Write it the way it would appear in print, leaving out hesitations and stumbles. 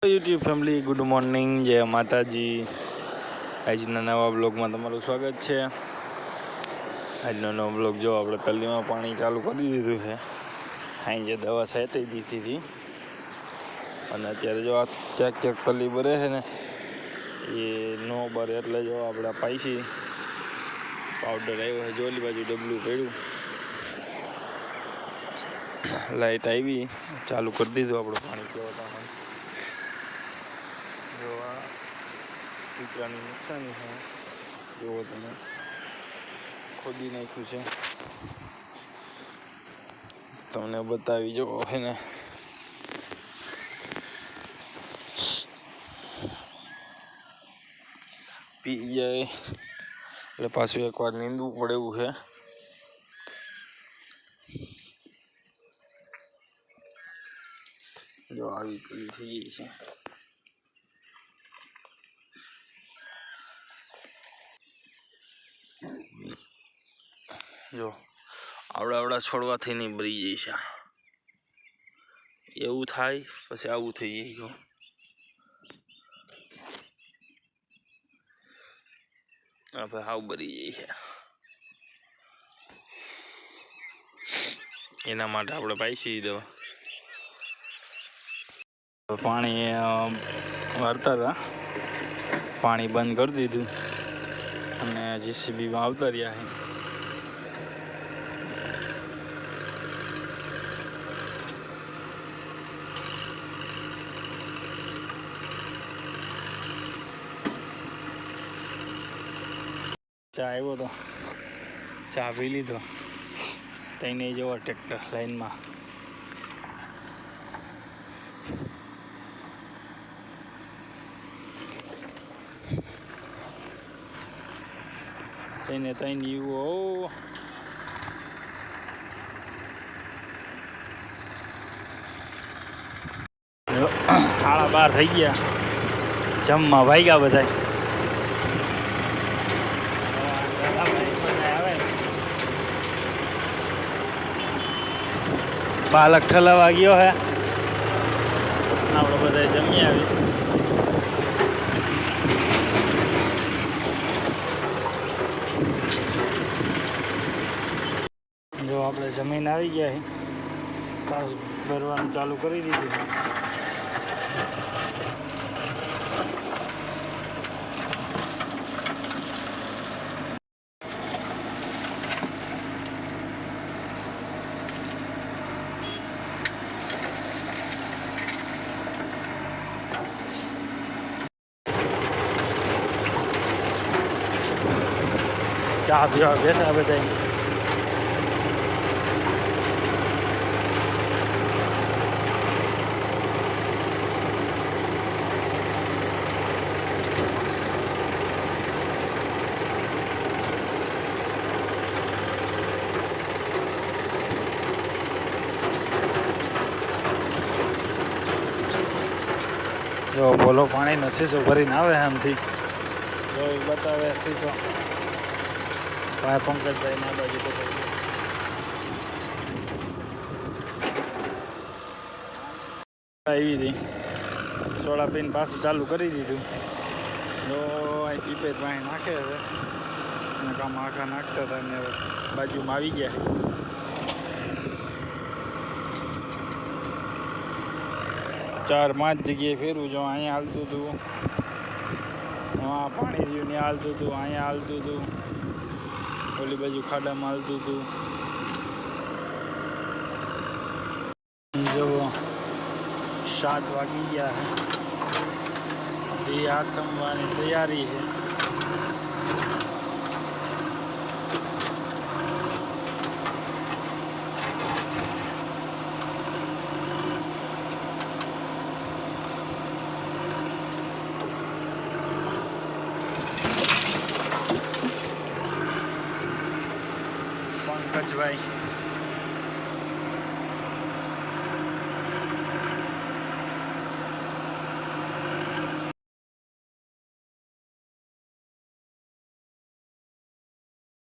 YouTube family good morning, જય માતાજી। આજના નવા બ્લોગમાં તમારું સ્વાગત છે। આજનો નવો બ્લોગ જો આપણે તલીમાં પાણી ચાલુ કરી દીધું છે। અહીં જે દવા છાંટી દીધી હતી અને અત્યારે જો આ ચેક તલી ભરે છે ને એ નો ભરે એટલે જો આપણે પાઈસી પાવડર આવ્યો છે। જો ઓલી બાજુ ડબલું પડ્યું, લાઇટ આવી, ચાલુ કરી દીધું આપણે પાણી પીવા। જો આ પીપળાની નુકસાની છે, જુઓ તમે ખોદી નાખ્યું છે, તમને બતાવી જો હે ને। પી જાય એટલે પાછું એકવાર નીંદવું પડે એવું છે। જો આવી કલી થઈ ગઈ છે। જો આવડા છોડવાથી નહીં ભરી જાય છે, એવું થાય પછી આવું થઈ જાય। જો આપણે હાવ ભરી જાય છે, એના માટે આપણે પાઈસી દવા। પાણી વારતા હતા, પાણી બંધ કરી દીધું અને JCBમાં આવતા રહ્યા છે। ચા આવ્યો તો ચા પી લીધો, તઈને જોવો ટ્રેક્ટર લાઈનમાં। તઈને યુવો 12:30 થઈ ગયા, જમવા ભાગ્યા બધા। પાલક ઠલાવા ગયો હે, આપણે બધા જમી આવી। જો આપણે જમીન આવી ગયા છે, પાસ ભરવાનું ચાલુ કરી દીધું। ચા પીવા બેઠા બધા। જો બોલો પાણીનો શીશો ભરીને આવે આમથી, જો બતાવે શીશો। ભાઈ પંકજભાઈ ના બાજુ આવી હતી, સોડા પીને પાછું ચાલુ કરી દીધું। જો અહીં પીપેજ પાણી નાખે હવે, અને કામ આખા નાખતા હતા ને બાજુમાં આવી ગયા। 4-5 જગ્યાએ ફેરવું, જો અહીંયા હાલતું હતું, હા પાણી રહ્યું ને હાલતું હતું, અહીંયા હાલતું હતું, ઓલી બાજુ ખાડામાં હાલતું હતું। જો 7 વાગી ગયા છે, એ આથમવાની તૈયારી છે। પંકજભાઈ